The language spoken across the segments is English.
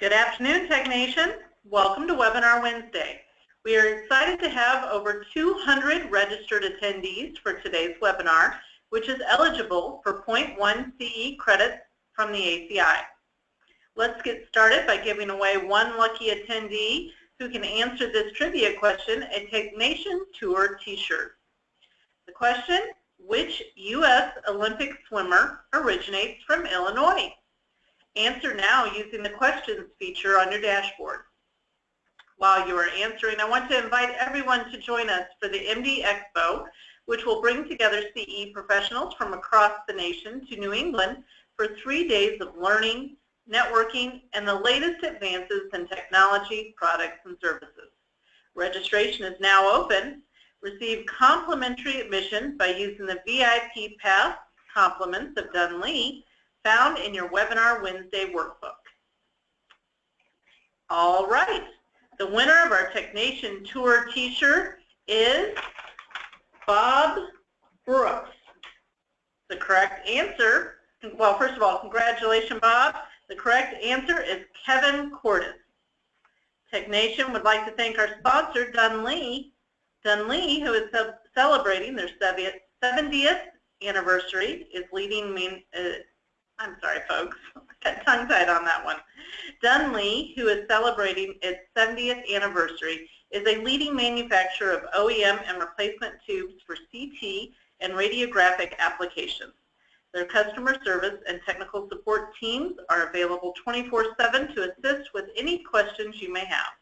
Good afternoon, Tech Nation. Welcome to Webinar Wednesday. We are excited to have over 200 registered attendees for today's webinar, which is eligible for 0.1 CE credits from the ACI. Let's get started by giving away one lucky attendee who can answer this trivia question, a Tech Nation Tour t-shirt. The question, which U.S. Olympic swimmer originates from Illinois? Answer now using the questions feature on your dashboard. While you are answering, I want to invite everyone to join us for the MD Expo, which will bring together CE professionals from across the nation to New England for 3 days of learning, networking, and the latest advances in technology, products, and services. Registration is now open. Receive complimentary admission by using the VIP Pass Compliments of Dunley found in your Webinar Wednesday workbook. All right, the winner of our Tech Nation Tour t-shirt is Bob Brooks. The correct answer, well, first of all, congratulations, Bob. The correct answer is Kevin Cordes. Tech Nation would like to thank our sponsor, Dunley, who is celebrating their 70th anniversary, is leading I'm sorry, folks. Got tongue-tied on that one. Dunley, who is celebrating its 70th anniversary, is a leading manufacturer of OEM and replacement tubes for CT and radiographic applications. Their customer service and technical support teams are available 24/7 to assist with any questions you may have.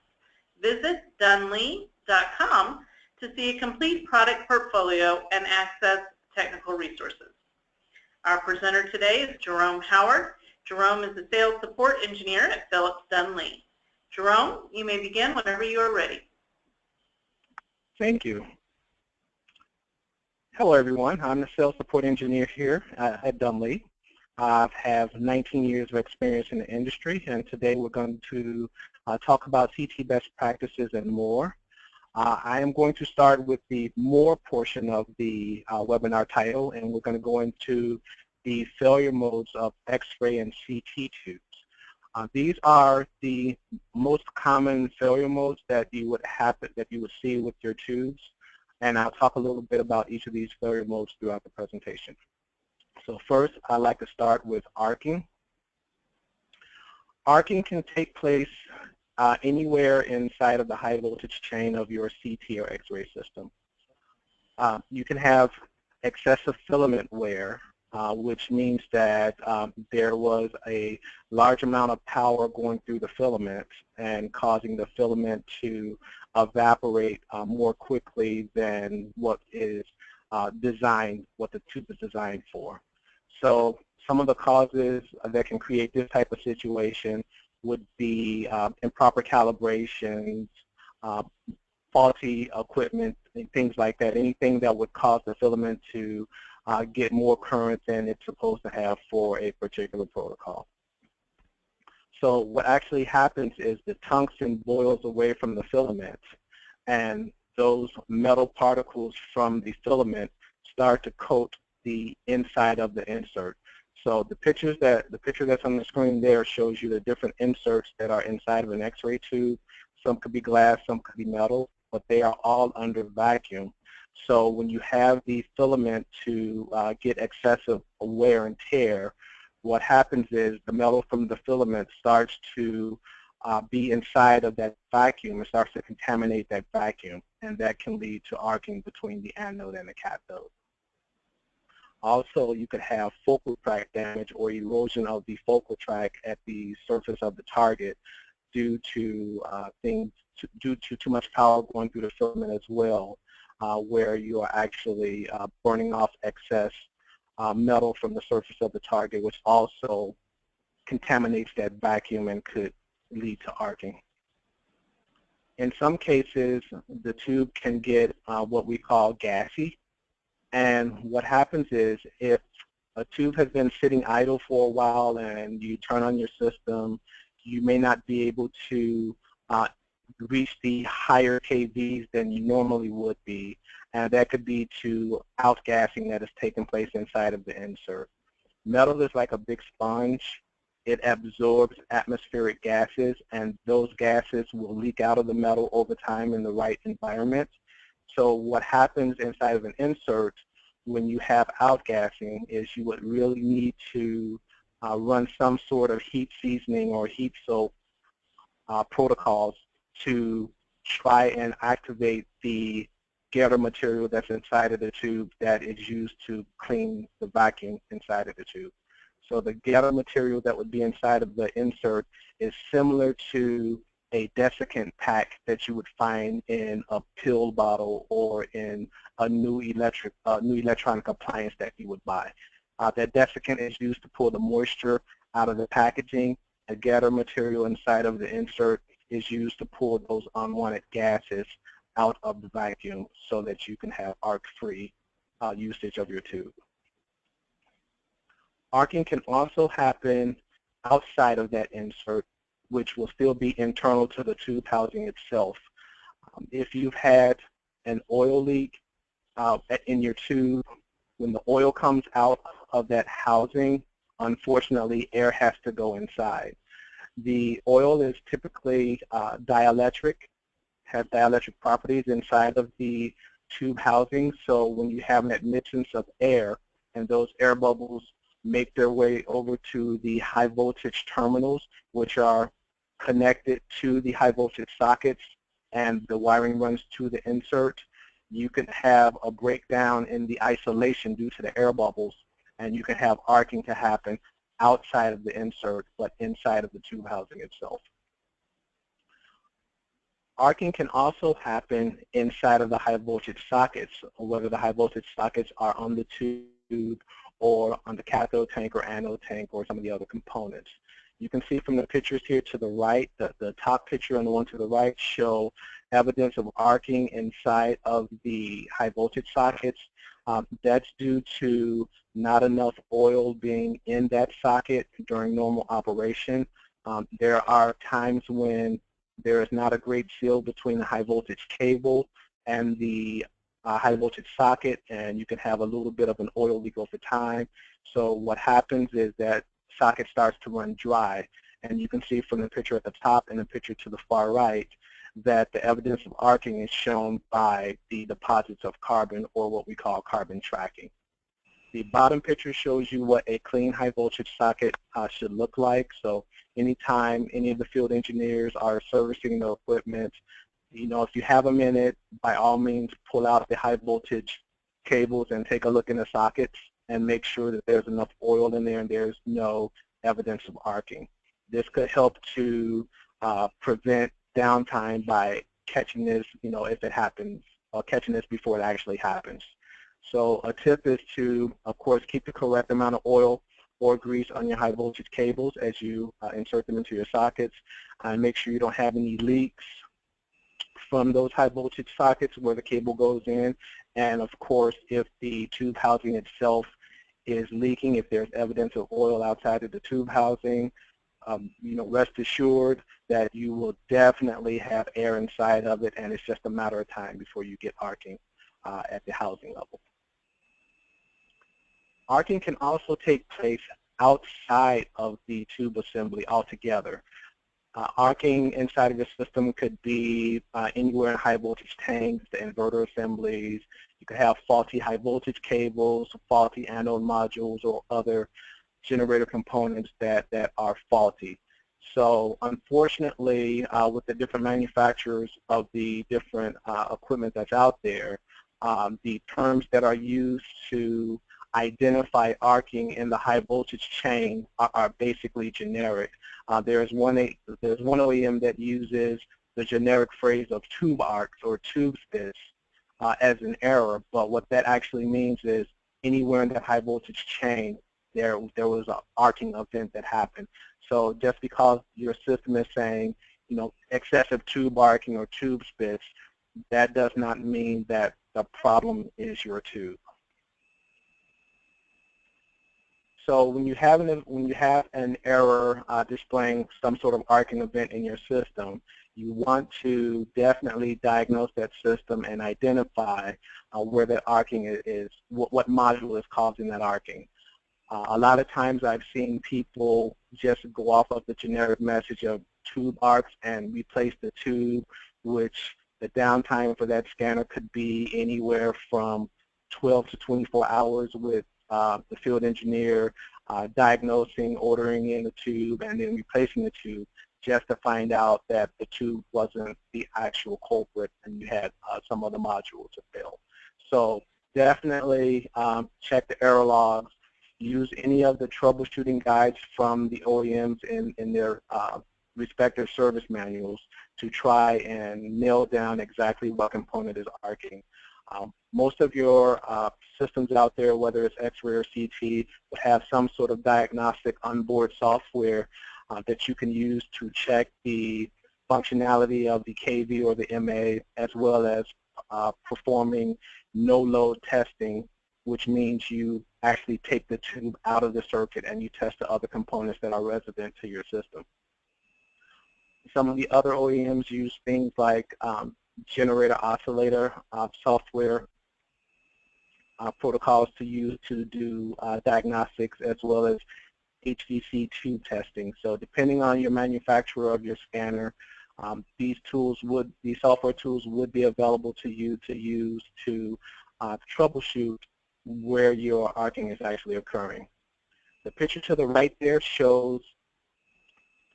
Visit dunley.com to see a complete product portfolio and access technical resources. Our presenter today is Jerome Howard. Jerome is a sales support engineer at Philips-Dunlee. Jerome, you may begin whenever you are ready. Thank you. Hello, everyone. I'm the sales support engineer here at Dunley. I have 19 years of experience in the industry, and today we're going to talk about CT best practices and more. I am going to start with the more portion of the webinar title, and we're going to go into the failure modes of X-ray and CT tubes. These are the most common failure modes that you would see with your tubes, and I'll talk a little bit about each of these failure modes throughout the presentation. So first, I'd like to start with arcing. Arcing can take place anywhere inside of the high voltage chain of your CT or X-ray system. You can have excessive filament wear, which means that there was a large amount of power going through the filament and causing the filament to evaporate more quickly than what is what the tube is designed for. So some of the causes that can create this type of situation would be improper calibrations, faulty equipment, and things like that, anything that would cause the filament to get more current than it's supposed to have for a particular protocol. So what actually happens is the tungsten boils away from the filament, and those metal particles from the filament start to coat the inside of the insert. So the picture that's on the screen there shows you the different inserts that are inside of an X-ray tube. Some could be glass, some could be metal, but they are all under vacuum. So when you have the filament to get excessive wear and tear, what happens is the metal from the filament starts to be inside of that vacuum and starts to contaminate that vacuum, and that can lead to arcing between the anode and the cathode. Also, you could have focal track damage or erosion of the focal track at the surface of the target due to too much power going through the filament as well, where you are actually burning off excess metal from the surface of the target, which also contaminates that vacuum and could lead to arcing. In some cases, the tube can get what we call gassy. And what happens is if a tube has been sitting idle for a while and you turn on your system, you may not be able to reach the higher kVs than you normally would be, and that could be to outgassing that is taking place inside of the insert. Metal is like a big sponge, it absorbs atmospheric gases, and those gases will leak out of the metal over time in the right environment. So what happens inside of an insert when you have outgassing is you would really need to run some sort of heat seasoning or heat soak protocols to try and activate the getter material that's inside of the tube that is used to clean the vacuum inside of the tube. So the getter material that would be inside of the insert is similar to a desiccant pack that you would find in a pill bottle or in a new electronic appliance that you would buy. That desiccant is used to pull the moisture out of the packaging. The getter material inside of the insert is used to pull those unwanted gases out of the vacuum so that you can have arc-free usage of your tube. Arcing can also happen outside of that insert, which will still be internal to the tube housing itself. If you've had an oil leak in your tube, when the oil comes out of that housing, unfortunately, air has to go inside. The oil is typically dielectric, has dielectric properties inside of the tube housing, so when you have an admittance of air and those air bubbles make their way over to the high voltage terminals, which are connected to the high voltage sockets, and the wiring runs to the insert, you can have a breakdown in the isolation due to the air bubbles, and you can have arcing to happen outside of the insert but inside of the tube housing itself. Arcing can also happen inside of the high voltage sockets, whether the high voltage sockets are on the tube or on the cathode tank or anode tank or some of the other components. You can see from the pictures here to the right, the top picture and the one to the right show evidence of arcing inside of the high voltage sockets. That's due to not enough oil being in that socket during normal operation. There are times when there is not a great seal between the high voltage cable and the high voltage socket, and you can have a little bit of an oil leak over time. So what happens is that socket starts to run dry, and you can see from the picture at the top and the picture to the far right that the evidence of arcing is shown by the deposits of carbon, or what we call carbon tracking. The bottom picture shows you what a clean high voltage socket should look like. So anytime any of the field engineers are servicing the equipment, you know, if you have a minute, by all means pull out the high voltage cables and take a look in the sockets and make sure that there's enough oil in there and there's no evidence of arcing. This could help to prevent downtime by catching this, you know, if it happens, or catching this before it actually happens. So a tip is to, of course, keep the correct amount of oil or grease on your high voltage cables as you insert them into your sockets, and make sure you don't have any leaks from those high voltage sockets where the cable goes in. And of course, if the tube housing itself is leaking, if there's evidence of oil outside of the tube housing, you know, rest assured that you will definitely have air inside of it, and it's just a matter of time before you get arcing at the housing level. Arcing can also take place outside of the tube assembly altogether. Arcing inside of the system could be anywhere in high voltage tanks, the inverter assemblies. You could have faulty high voltage cables, faulty anode modules, or other generator components that are faulty. So unfortunately, with the different manufacturers of the different equipment that's out there, the terms that are used to identify arcing in the high voltage chain are basically generic. There's one OEM that uses the generic phrase of tube arcs or tube spits as an error, but what that actually means is anywhere in that high voltage chain there was an arcing event that happened. So just because your system is saying, you know, excessive tube arcing or tube spits, that does not mean that the problem is your tube. So when you have an error displaying some sort of arcing event in your system, you want to definitely diagnose that system and identify where that arcing is, what module is causing that arcing. A lot of times I've seen people just go off of the generic message of tube arcs and replace the tube, which the downtime for that scanner could be anywhere from 12 to 24 hours with the field engineer diagnosing, ordering in the tube, and then replacing the tube, just to find out that the tube wasn't the actual culprit and you had some other module to fill. So definitely check the error logs. Use any of the troubleshooting guides from the OEMs in their respective service manuals to try and nail down exactly what component is arcing. Most of your systems out there, whether it's X-ray or CT, would have some sort of diagnostic onboard software that you can use to check the functionality of the KV or the MA, as well as performing no-load testing, which means you actually take the tube out of the circuit and you test the other components that are resident to your system. Some of the other OEMs use things like generator oscillator software protocols to use to do diagnostics, as well as HVC tube testing. So depending on your manufacturer of your scanner, these software tools would be available to you to use to troubleshoot where your arcing is actually occurring. The picture to the right there shows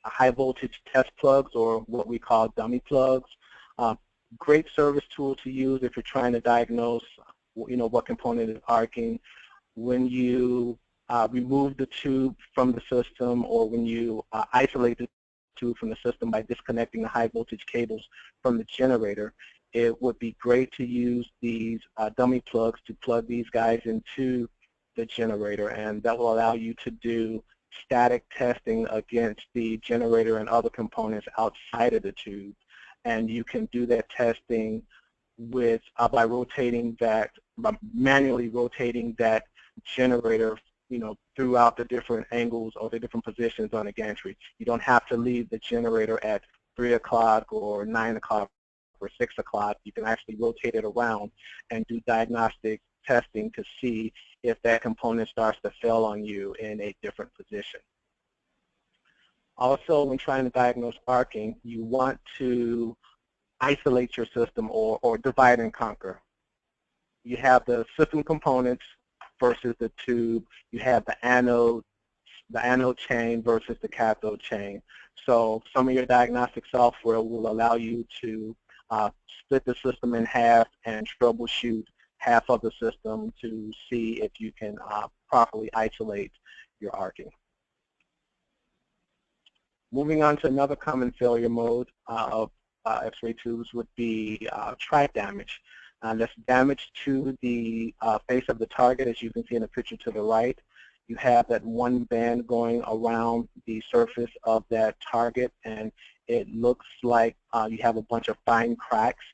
high voltage test plugs, or what we call dummy plugs. Great service tool to use if you're trying to diagnose, what component is arcing. When you remove the tube from the system, or when you isolate the tube from the system by disconnecting the high voltage cables from the generator, it would be great to use these dummy plugs to plug these guys into the generator, and that will allow you to do static testing against the generator and other components outside of the tube. And you can do that testing with by manually rotating that generator, throughout the different angles or the different positions on the gantry. You don't have to leave the generator at 3 o'clock or 9 o'clock or 6 o'clock. You can actually rotate it around and do diagnostic testing to see if that component starts to fail on you in a different position. Also, when trying to diagnose arcing, you want to isolate your system or divide and conquer. You have the system components versus the tube. You have the anode chain versus the cathode chain. So some of your diagnostic software will allow you to split the system in half and troubleshoot half of the system to see if you can properly isolate your arcing. Moving on to another common failure mode of X-ray tubes would be track damage. That's damage to the face of the target, as you can see in the picture to the right. You have that one band going around the surface of that target, and it looks like you have a bunch of fine cracks.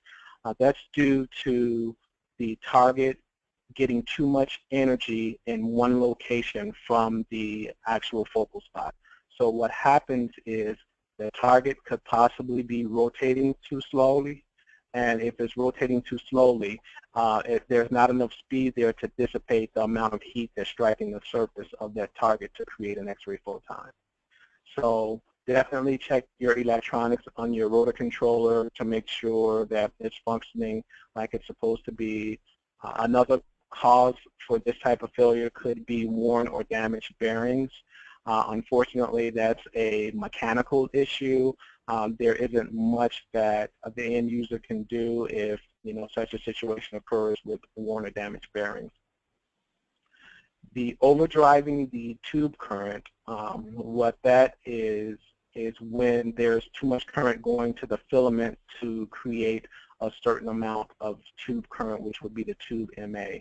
That's due to the target getting too much energy in one location from the actual focal spot. So what happens is the target could possibly be rotating too slowly, and if it's rotating too slowly, if there's not enough speed there to dissipate the amount of heat that's striking the surface of that target to create an X-ray photon. So definitely check your electronics on your rotor controller to make sure that it's functioning like it's supposed to be. Another cause for this type of failure could be worn or damaged bearings. Unfortunately, that's a mechanical issue. There isn't much that the end user can do if such a situation occurs with worn or damaged bearings. The overdriving the tube current, what that is when there's too much current going to the filament to create a certain amount of tube current, which would be the tube MA.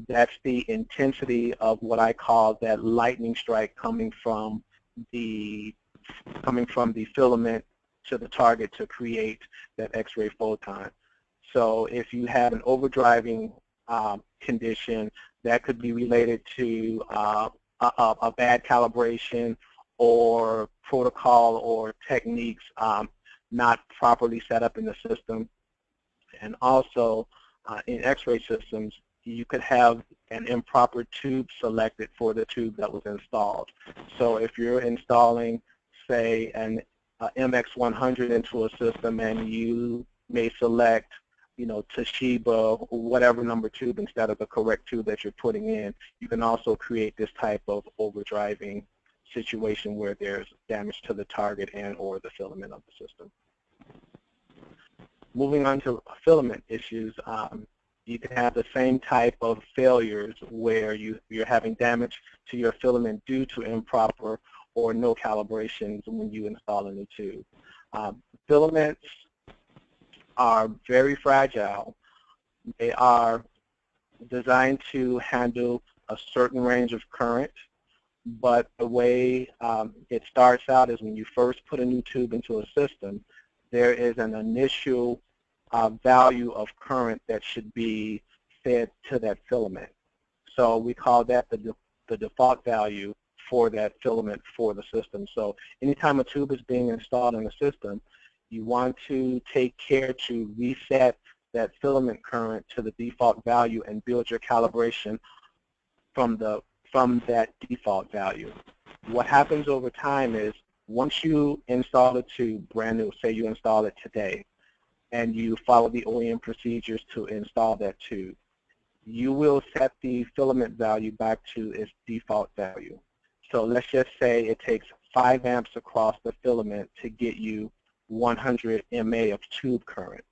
That's the intensity of what I call that lightning strike coming from the filament to the target to create that X-ray photon. So if you have an overdriving condition, that could be related to a bad calibration or protocol or techniques not properly set up in the system. And also in X-ray systems, you could have an improper tube selected for the tube that was installed. So if you're installing, say, an MX100 into a system and you may select, Toshiba or whatever number tube instead of the correct tube that you're putting in, you can also create this type of overdriving situation where there's damage to the target and or the filament of the system. Moving on to filament issues, you can have the same type of failures where you're having damage to your filament due to improper or no calibrations when you install a new tube. Filaments are very fragile. They are designed to handle a certain range of current, but the way it starts out is when you first put a new tube into a system, there is an initial value of current that should be fed to that filament. So we call that the default value for that filament for the system. So anytime a tube is being installed in a system, you want to take care to reset that filament current to the default value and build your calibration from that default value. What happens over time is once you install a tube brand new, say you install it today, and you follow the OEM procedures to install that tube, you will set the filament value back to its default value. So let's just say it takes 5 amps across the filament to get you 100 mA of tube current.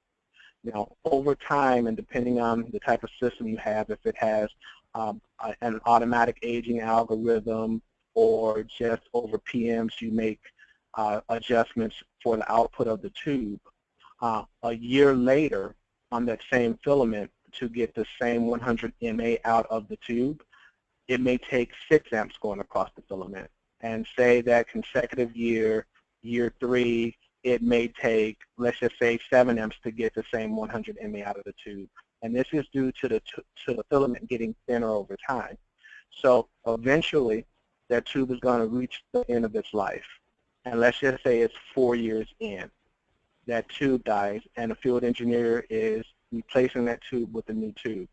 Now, over time, and depending on the type of system you have, if it has an automatic aging algorithm or just over PMs, you make adjustments for the output of the tube. A year later, on that same filament, to get the same 100 mA out of the tube, it may take 6 amps going across the filament. And say that consecutive year, year 3, it may take, let's just say, 7 amps to get the same 100 mA out of the tube. And this is due to the filament getting thinner over time. So eventually, that tube is going to reach the end of its life. And let's just say it's 4 years in. That tube dies, and a field engineer is replacing that tube with a new tube.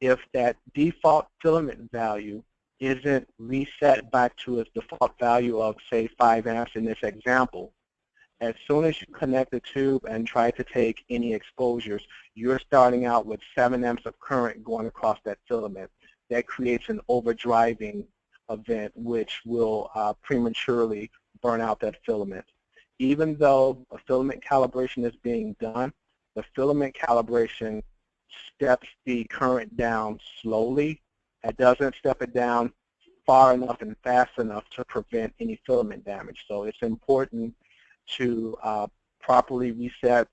If that default filament value isn't reset back to its default value of, say, 5 amps in this example, as soon as you connect the tube and try to take any exposures, you're starting out with 7 amps of current going across that filament. That creates an overdriving event which will prematurely burn out that filament. Even though a filament calibration is being done, the filament calibration steps the current down slowly. It doesn't step it down far enough and fast enough to prevent any filament damage. So it's important to properly reset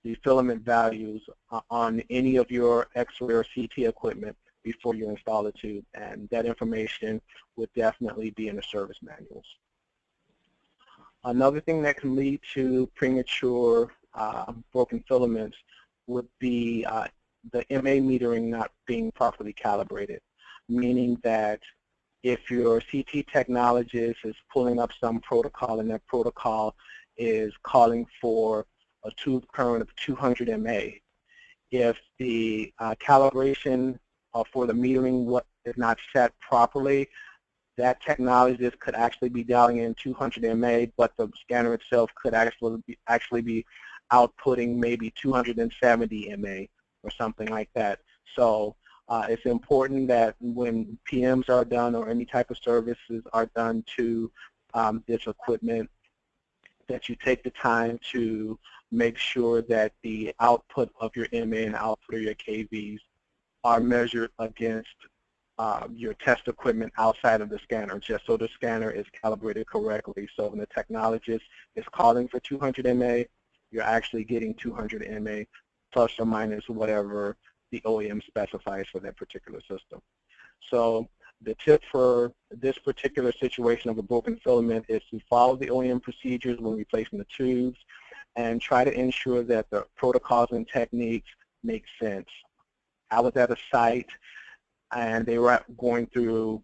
the filament values on any of your X-ray or CT equipment before you install the tube, and that information would definitely be in the service manuals. Another thing that can lead to premature broken filaments would be the MA metering not being properly calibrated, meaning that if your CT technologist is pulling up some protocol and that protocol is calling for a tube current of 200 mA, if the calibration for the metering is not set properly, that technologist could actually be dialing in 200 mA, but the scanner itself could actually be outputting maybe 270 mA or something like that. So it's important that when PMs are done or any type of services are done to this equipment, that you take the time to make sure that the output of your MA and output of your KVs are measured against your test equipment outside of the scanner, just so the scanner is calibrated correctly. So when the technologist is calling for 200 mA, you're actually getting 200 mA plus or minus whatever the OEM specifies for that particular system. So the tip for this particular situation of a broken filament is to follow the OEM procedures when replacing the tubes and try to ensure that the protocols and techniques make sense. I was at a site and they were going through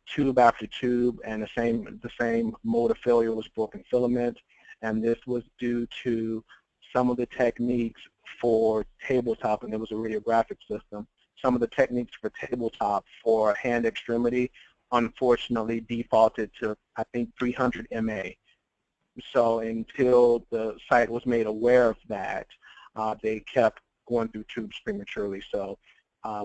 tube after tube, and the same mode of failure was broken filament, and this was due to some of the techniques for tabletop, and it was a radiographic system. some of the techniques for tabletop for hand extremity unfortunately defaulted to, I think, 300 MA. So until the site was made aware of that, they kept going through tubes prematurely. So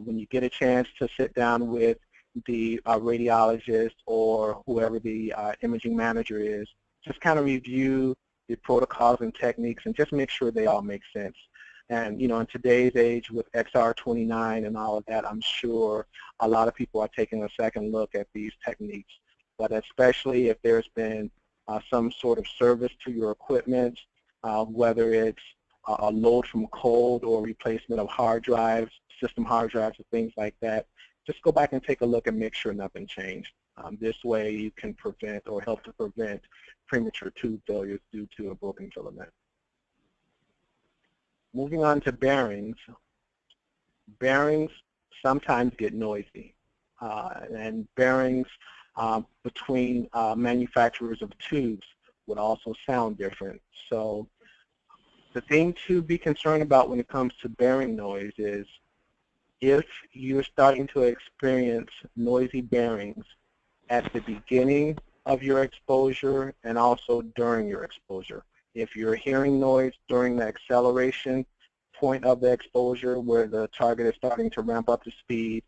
when you get a chance to sit down with the radiologist or whoever the imaging manager is, just kind of review the protocols and techniques and just make sure they all make sense. And, you know, in today's age with XR29 and all of that, I'm sure a lot of people are taking a second look at these techniques. But especially if there's been some sort of service to your equipment, whether it's a load from cold or replacement of hard drives, system hard drives, or things like that, just go back and take a look and make sure nothing changed. This way you can prevent or help to prevent premature tube failures due to a broken filament. Moving on to bearings. Bearings sometimes get noisy, and bearings between manufacturers of tubes would also sound different. So the thing to be concerned about when it comes to bearing noise is if you're starting to experience noisy bearings at the beginning of your exposure and also during your exposure. If you're hearing noise during the acceleration point of the exposure where the target is starting to ramp up to speed,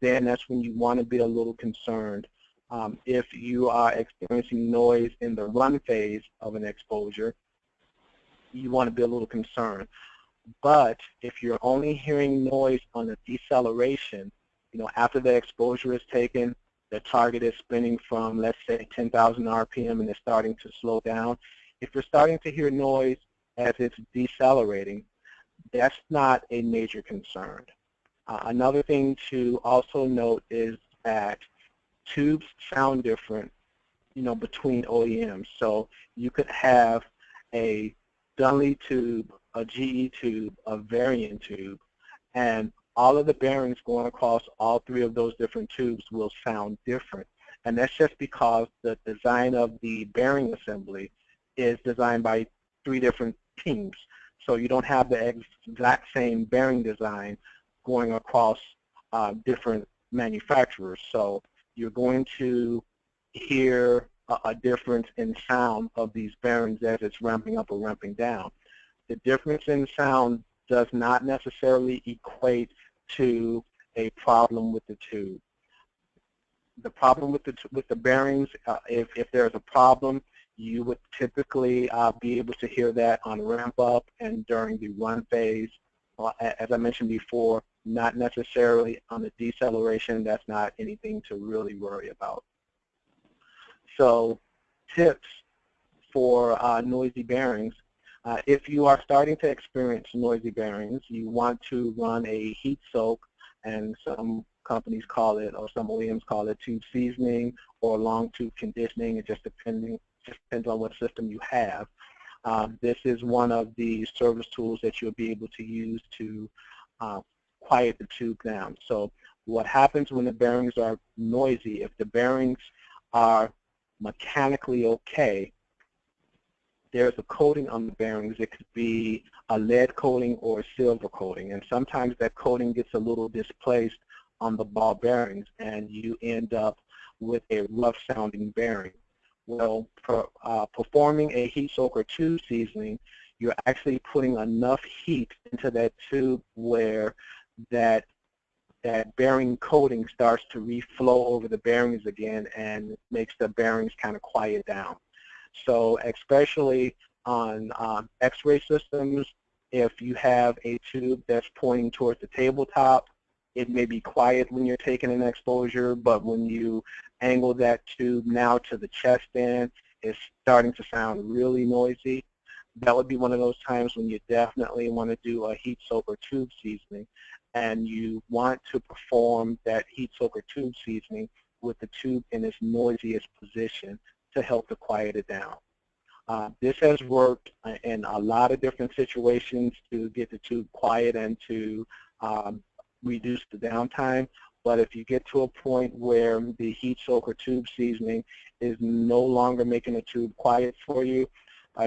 then that's when you want to be a little concerned. If you are experiencing noise in the run phase of an exposure, you want to be a little concerned. But if you're only hearing noise on the deceleration, you know, after the exposure is taken, the target is spinning from, let's say, 10,000 RPM and it's starting to slow down. If you're starting to hear noise as it's decelerating, that's not a major concern. Another thing to also note is that tubes sound different, you know, between OEMs. So you could have a Dunley tube, a GE tube, a variant tube, and all of the bearings going across all three of those different tubes will sound different. And that's just because the design of the bearing assembly is designed by three different teams. So you don't have the exact same bearing design going across different manufacturers. So you're going to hear a difference in sound of these bearings as it's ramping up or ramping down. The difference in sound does not necessarily equate to a problem with the tube. The problem with the bearings, if there's a problem, you would typically be able to hear that on ramp up and during the run phase. As I mentioned before, not necessarily on the deceleration. That's not anything to really worry about. So tips for noisy bearings. If you are starting to experience noisy bearings, you want to run a heat soak, and some companies call it, or some OEMs call it, tube seasoning or long tube conditioning. It just depends on what system you have. This is one of the service tools that you'll be able to use to quiet the tube down. So what happens when the bearings are noisy, if the bearings are mechanically okay, there's a coating on the bearings. It could be a lead coating or a silver coating, and sometimes that coating gets a little displaced on the ball bearings and you end up with a rough sounding bearing. Well, performing a heat soak or tube seasoning, you're actually putting enough heat into that tube where that bearing coating starts to reflow over the bearings again and makes the bearings kind of quiet down. So especially on X-ray systems, if you have a tube that's pointing towards the tabletop, it may be quiet when you're taking an exposure, but when you angle that tube now to the chest end, it's starting to sound really noisy. That would be one of those times when you definitely want to do a heat soak or tube seasoning, and you want to perform that heat soak or tube seasoning with the tube in its noisiest position to help to quiet it down. This has worked in a lot of different situations to get the tube quiet and to reduce the downtime. But if you get to a point where the heat soak or tube seasoning is no longer making the tube quiet for you,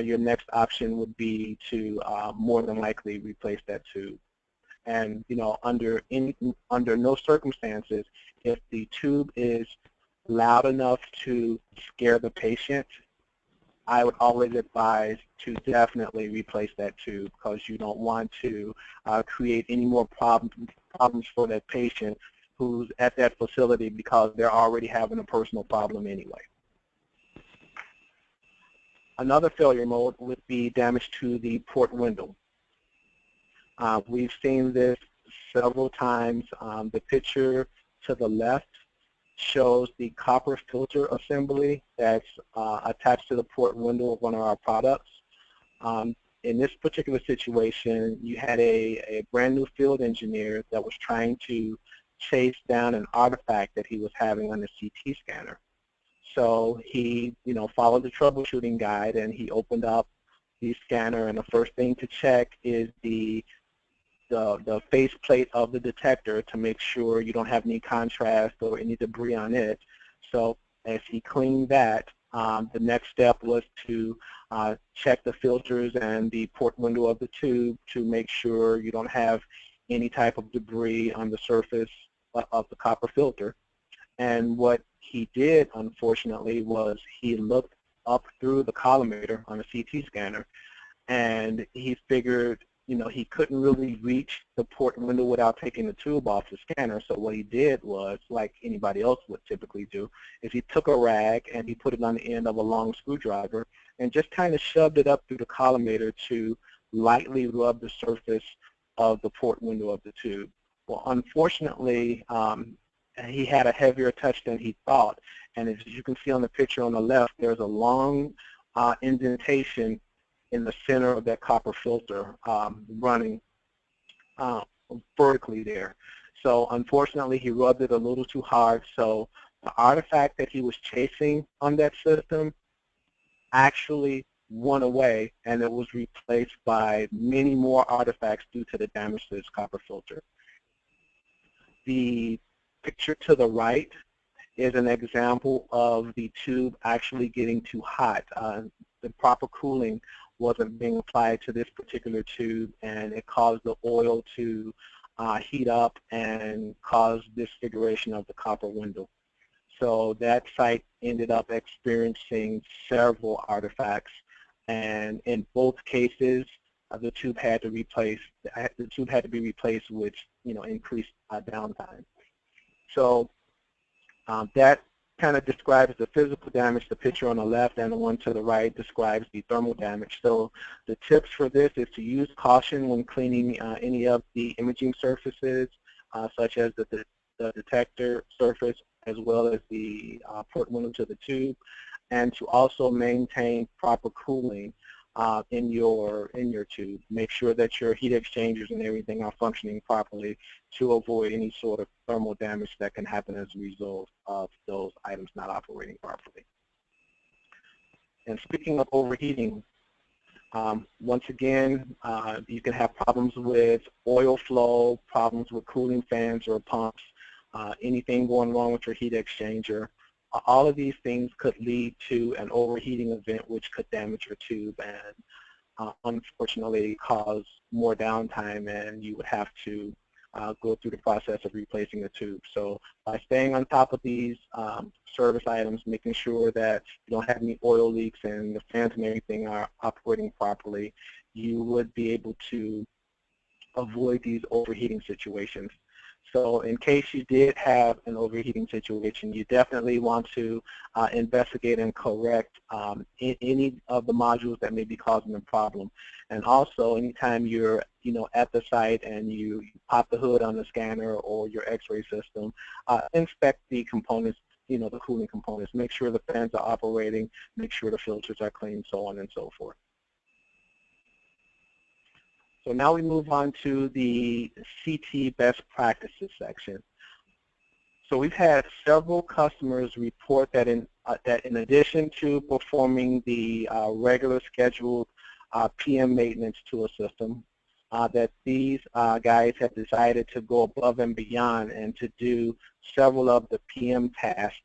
your next option would be to more than likely replace that tube. And under no circumstances, if the tube is loud enough to scare the patient, I would always advise to definitely replace that tube, because you don't want to create any more problems for that patient who's at that facility, because they're already having a personal problem anyway. Another failure mode would be damage to the port window. We've seen this several times. The picture to the left shows the copper filter assembly that's attached to the port window of one of our products. In this particular situation, you had a brand new field engineer that was trying to chase down an artifact that he was having on the CT scanner. So he, followed the troubleshooting guide, and he opened up the scanner, and the first thing to check is the faceplate of the detector to make sure you don't have any contrast or any debris on it. So as he cleaned that, the next step was to check the filters and the port window of the tube to make sure you don't have any type of debris on the surface of the copper filter. And what he did, unfortunately, was he looked up through the collimator on a CT scanner, and he figured he couldn't really reach the port window without taking the tube off the scanner. So what he did was, like anybody else would typically do, is he took a rag and he put it on the end of a long screwdriver and just kind of shoved it up through the collimator to lightly rub the surface of the port window of the tube. Well, unfortunately, he had a heavier touch than he thought. And as you can see on the picture on the left, there's a long indentation in the center of that copper filter running vertically there. So unfortunately, he rubbed it a little too hard. So the artifact that he was chasing on that system actually went away, and it was replaced by many more artifacts due to the damage to this copper filter. The picture to the right is an example of the tube actually getting too hot. The proper cooling wasn't being applied to this particular tube, and it caused the oil to heat up and cause disfiguration of the copper window. So that site ended up experiencing several artifacts, and in both cases, the tube had to be replaced, which increased downtime. So that kind of describes the physical damage. The picture on the left and the one to the right describes the thermal damage. So the tips for this is to use caution when cleaning any of the imaging surfaces, such as the detector surface, as well as the port window to the tube, and to also maintain proper cooling in your tube. Make sure that your heat exchangers and everything are functioning properly to avoid any sort of thermal damage that can happen as a result of those items not operating properly. And speaking of overheating, once again, you can have problems with oil flow, problems with cooling fans or pumps, anything going wrong with your heat exchanger. All of these things could lead to an overheating event, which could damage your tube and unfortunately cause more downtime, and you would have to go through the process of replacing the tube. So by staying on top of these service items, making sure that you don't have any oil leaks and the fans and everything are operating properly, you would be able to avoid these overheating situations. So in case you did have an overheating situation, you definitely want to investigate and correct any of the modules that may be causing the problem. And also, anytime you're at the site and you pop the hood on the scanner or your X-ray system, inspect the components, the cooling components. Make sure the fans are operating, make sure the filters are clean, so on and so forth. So now we move on to the CT best practices section. So we've had several customers report that in addition to performing the regular scheduled PM maintenance to a system, that these guys have decided to go above and beyond and to do several of the PM tasks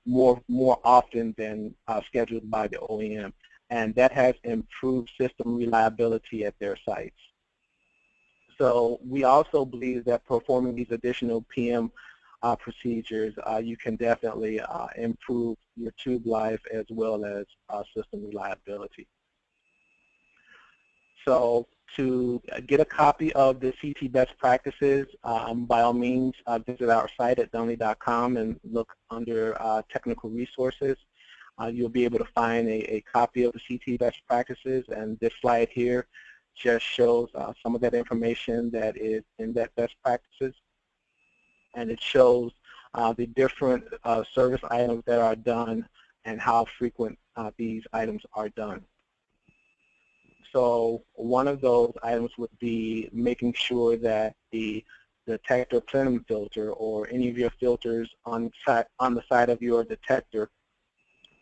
more often than scheduled by the OEM. And that has improved system reliability at their sites. So we also believe that performing these additional PM procedures, you can definitely improve your tube life as well as system reliability. So to get a copy of the CT best practices, by all means, visit our site at Dunley.com and look under technical resources. You'll be able to find a copy of the CT best practices, and this slide here just shows some of that information that is in that best practices. And it shows the different service items that are done and how frequent these items are done. So one of those items would be making sure that the detector plenum filter or any of your filters on the side of your detector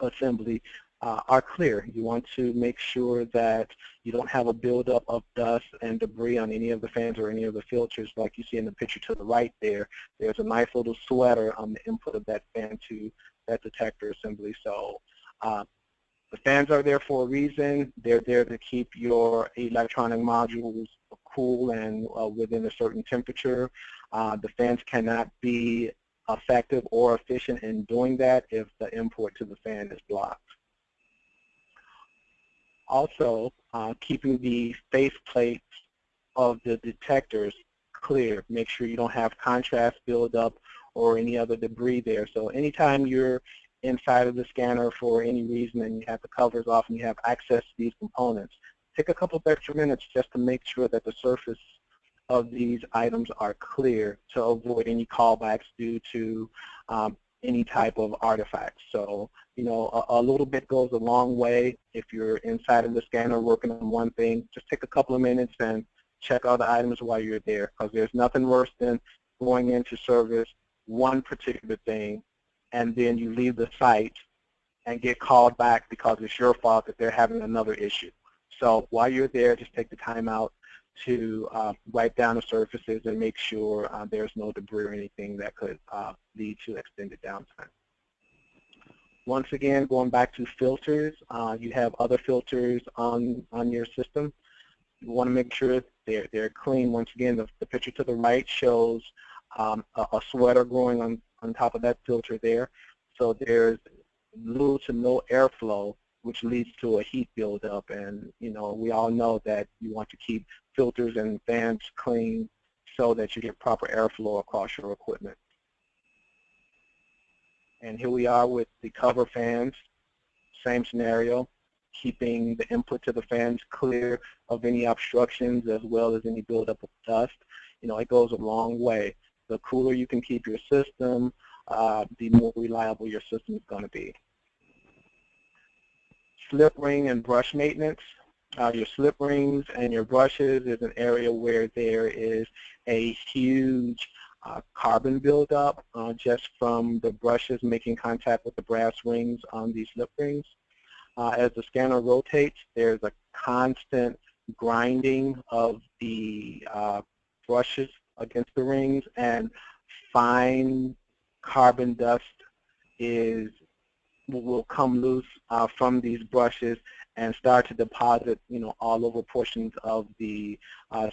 assembly are clear. You want to make sure that you don't have a buildup of dust and debris on any of the fans or any of the filters like you see in the picture to the right there. There's a nice little sweater on the input of that fan to that detector assembly. So the fans are there for a reason. They're there to keep your electronic modules cool and within a certain temperature. The fans cannot be effective or efficient in doing that if the import to the fan is blocked. Also, keeping the face plates of the detectors clear. Make sure you don't have contrast buildup or any other debris there. So anytime you're inside of the scanner for any reason and you have the covers off and you have access to these components, take a couple of extra minutes just to make sure that the surface of these items are clear to avoid any callbacks due to any type of artifacts. So, you know, a little bit goes a long way. If you're inside of the scanner working on one thing, just take a couple of minutes and check all the items while you're there, because there's nothing worse than going into service one particular thing and then you leave the site and get called back because it's your fault that they're having another issue. So while you're there, just take the time out to wipe down the surfaces and make sure there's no debris or anything that could lead to extended downtime. Once again, going back to filters, you have other filters on your system. You want to make sure they're clean. Once again, the picture to the right shows a sweater growing on top of that filter there. So there's little to no airflow, which leads to a heat buildup. And you know, we all know that you want to keep filters and fans clean so that you get proper airflow across your equipment. And here we are with the cover fans. Same scenario, keeping the input to the fans clear of any obstructions as well as any buildup of dust. You know, it goes a long way. The cooler you can keep your system, the more reliable your system is going to be. Slip ring and brush maintenance. Your slip rings and your brushes is an area where there is a huge carbon buildup just from the brushes making contact with the brass rings on these slip rings. As the scanner rotates, there's a constant grinding of the brushes against the rings, and fine carbon dust will come loose from these brushes and start to deposit, you know, all over portions of the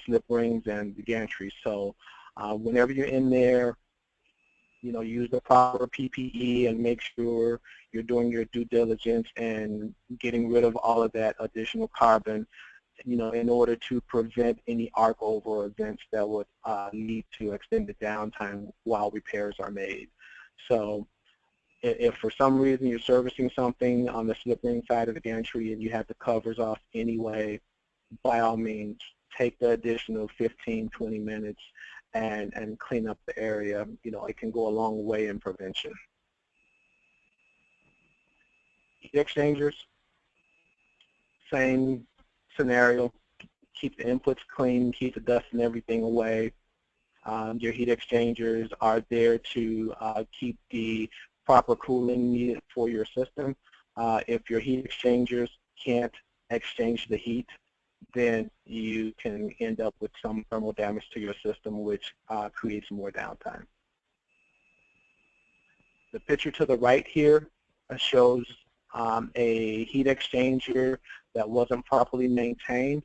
slip rings and the gantry. So whenever you're in there, you know, use the proper PPE and make sure you're doing your due diligence and getting rid of all of that additional carbon, you know, in order to prevent any arc over events that would lead to extended downtime while repairs are made. So if for some reason you're servicing something on the slip ring side of the gantry and you have the covers off anyway, by all means, take the additional 15, 20 minutes and clean up the area. You know, it can go a long way in prevention. Heat exchangers, same scenario. Keep the inputs clean, keep the dust and everything away. Your heat exchangers are there to keep the proper cooling needed for your system. If your heat exchangers can't exchange the heat, then you can end up with some thermal damage to your system, which creates more downtime. The picture to the right here shows a heat exchanger that wasn't properly maintained.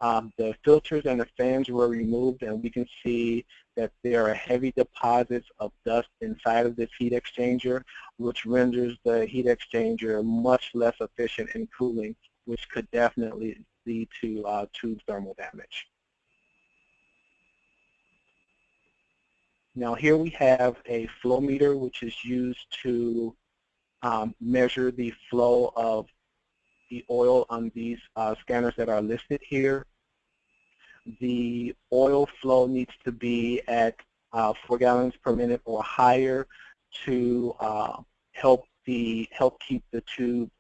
The filters and the fans were removed, and we can see that there are heavy deposits of dust inside of this heat exchanger, which renders the heat exchanger much less efficient in cooling, which could definitely lead to tube thermal damage. Now here we have a flow meter, which is used to measure the flow of the oil on these scanners that are listed here. The oil flow needs to be at 4 gallons per minute or higher to help keep the tube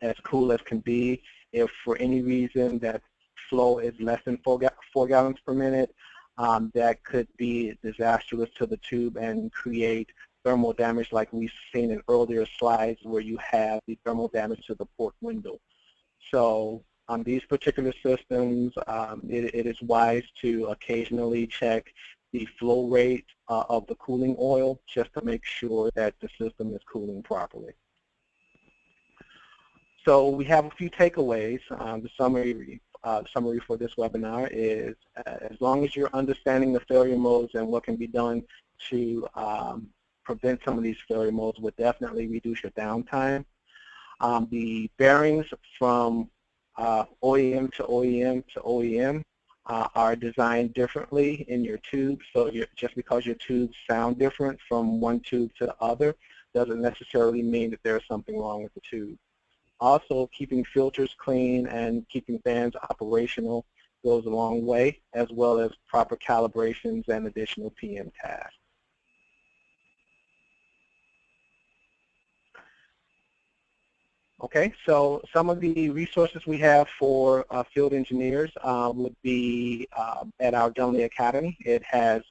as cool as can be. If for any reason that flow is less than 4 gallons per minute, that could be disastrous to the tube and create thermal damage like we've seen in earlier slides where you have the thermal damage to the port window. So on these particular systems, it is wise to occasionally check the flow rate of the cooling oil just to make sure that the system is cooling properly. So we have a few takeaways. The summary for this webinar is as long as you're understanding the failure modes and what can be done to prevent some of these failure modes would definitely reduce your downtime. The bearings from OEM to OEM to OEM are designed differently in your tube, so just because your tubes sound different from one tube to the other doesn't necessarily mean that there's something wrong with the tube. Also, keeping filters clean and keeping fans operational goes a long way, as well as proper calibrations and additional PM tasks. Okay, so some of the resources we have for field engineers would be at our Dunley Academy. It has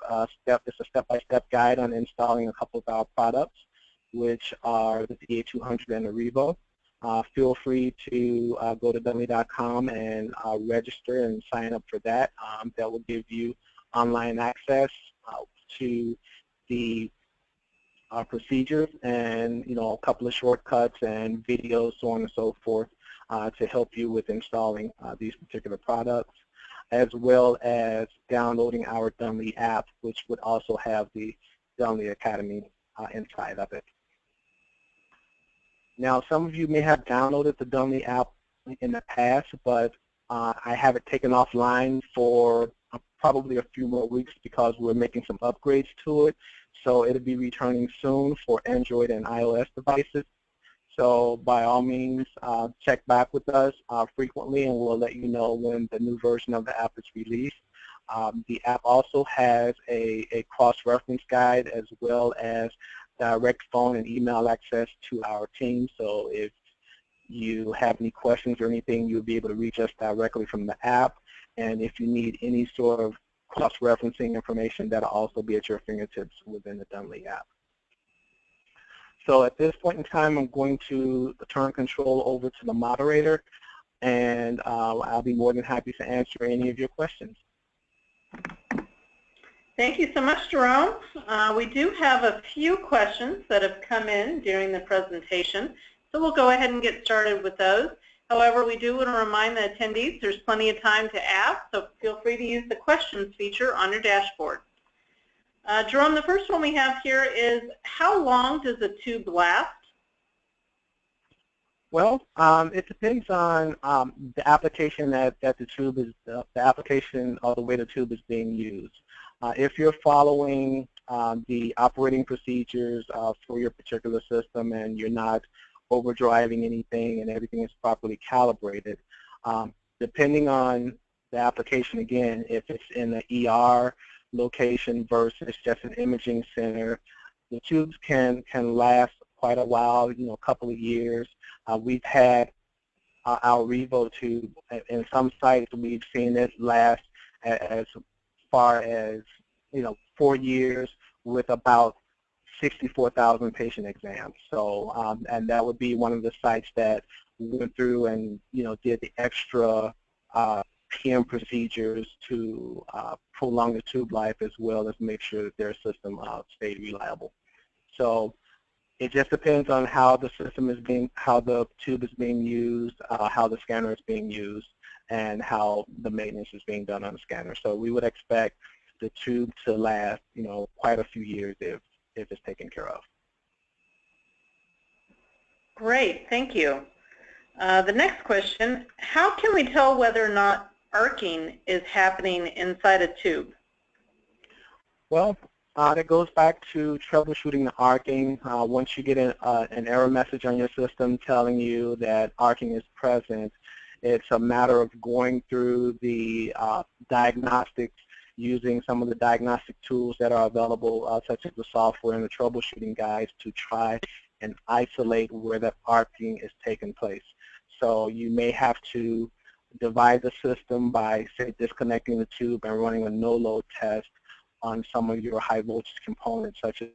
it's a step-by-step guide on installing a couple of our products, which are the DA200 and the Revo. Feel free to go to Dunley.com and register and sign up for that. That will give you online access to the procedures and a couple of shortcuts and videos, so on and so forth, to help you with installing these particular products, as well as downloading our Dunley app, which would also have the Dunley Academy inside of it. Now, some of you may have downloaded the Dunley app in the past, but I have it taken offline for probably a few more weeks because we're making some upgrades to it. So it'll be returning soon for Android and iOS devices. So by all means, check back with us frequently, and we'll let you know when the new version of the app is released. The app also has a cross-reference guide as well as direct phone and email access to our team. So if you have any questions or anything, you'll be able to reach us directly from the app. And if you need any sort of cross-referencing information, that'll also be at your fingertips within the Dunley app. So at this point in time, I'm going to turn control over to the moderator, and I'll be more than happy to answer any of your questions. Thank you so much, Jerome. We do have a few questions that have come in during the presentation, so we'll go ahead and get started with those. However, we do want to remind the attendees there's plenty of time to ask, so feel free to use the questions feature on your dashboard. Jerome, the first one we have here is, how long does a tube last? Well, it depends on the application that the tube is, the application or the way the tube is being used. If you're following the operating procedures for your particular system and you're not overdriving anything and everything is properly calibrated, depending on the application, again, if it's in the ER location versus just an imaging center, the tubes can last quite a while, a couple of years. We've had our Revo tube, in some sites we've seen it last as far as 4 years with about 64,000 patient exams. So, and that would be one of the sites that we went through and did the extra PM procedures to prolong the tube life as well as make sure that their system stayed reliable. So it just depends on how the system is being, how the tube is being used, how the scanner is being used, and how the maintenance is being done on the scanner. So we would expect the tube to last, quite a few years if it's taken care of. Great, thank you. The next question, how can we tell whether or not arcing is happening inside a tube? Well, that goes back to troubleshooting the arcing. Once you get an error message on your system telling you that arcing is present, it's a matter of going through the diagnostics, using some of the diagnostic tools that are available, such as the software and the troubleshooting guides, to try and isolate where that arcing is taking place. So you may have to divide the system by, say, disconnecting the tube and running a no-load test on some of your high voltage components, such as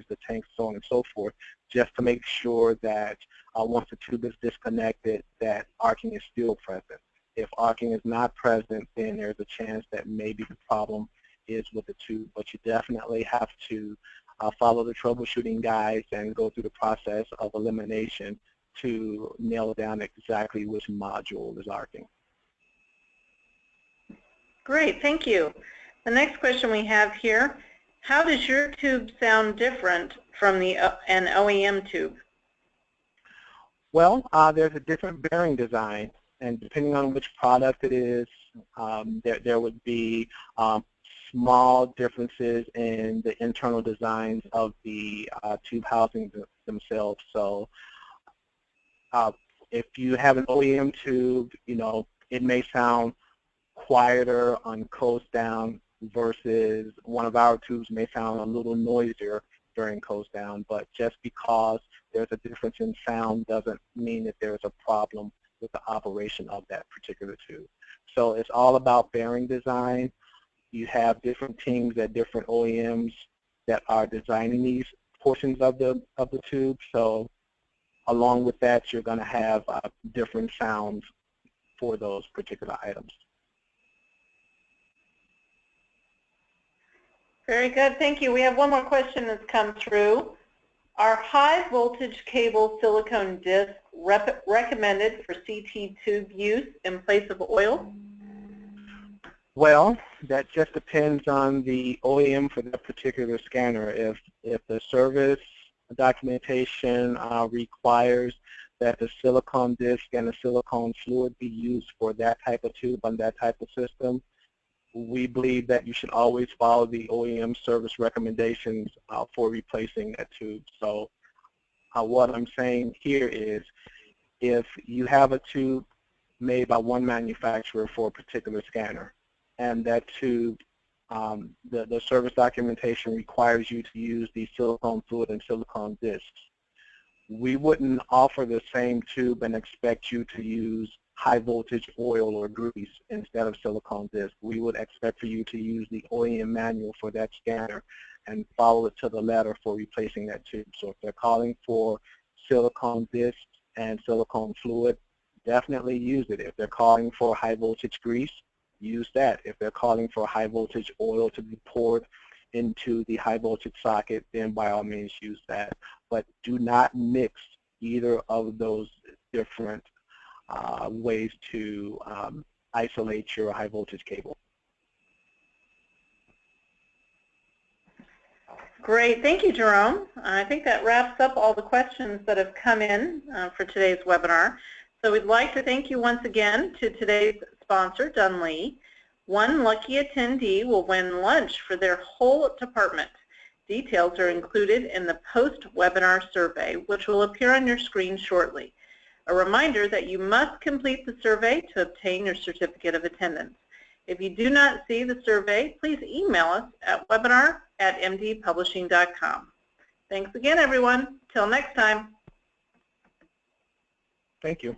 the tank, so on and so forth, just to make sure that once the tube is disconnected, that arcing is still present. If arcing is not present, then there's a chance that maybe the problem is with the tube, but you definitely have to follow the troubleshooting guides and go through the process of elimination to nail down exactly which module is arcing. Great, thank you. The next question we have here, how does your tube sound different from an OEM tube? Well, there's a different bearing design, and depending on which product it is, there would be small differences in the internal designs of the tube housings themselves. So if you have an OEM tube, it may sound quieter on coast down versus one of our tubes may sound a little noisier during coast down, but just because there's a difference in sound doesn't mean that there's a problem with the operation of that particular tube. So it's all about bearing design. You have different teams at different OEMs that are designing these portions of the tube. So along with that, you're going to have different sounds for those particular items. Very good, thank you. We have one more question that's come through. Are high voltage cable silicone discs recommended for CT tube use in place of oil? Well, that just depends on the OEM for that particular scanner. If the service documentation requires that the silicone disc and the silicone fluid be used for that type of tube on that type of system, we believe that you should always follow the OEM service recommendations for replacing that tube. So what I'm saying here is, if you have a tube made by one manufacturer for a particular scanner, and that tube, the service documentation requires you to use the silicone fluid and silicone discs, we wouldn't offer the same tube and expect you to use high voltage oil or grease instead of silicone disc. We would expect for you to use the OEM manual for that scanner and follow it to the letter for replacing that tube. So if they're calling for silicone discs and silicone fluid, definitely use it. If they're calling for high voltage grease, use that. If they're calling for high voltage oil to be poured into the high voltage socket, then by all means use that. But do not mix either of those different ways to isolate your high voltage cable. Great, thank you, Jerome. I think that wraps up all the questions that have come in for today's webinar. So we'd like to thank you once again to today's sponsor, Dunley. One lucky attendee will win lunch for their whole department. Details are included in the post-webinar survey, which will appear on your screen shortly. A reminder that you must complete the survey to obtain your certificate of attendance. If you do not see the survey, please email us at webinar@mdpublishing.com. Thanks again, everyone. Till next time. Thank you.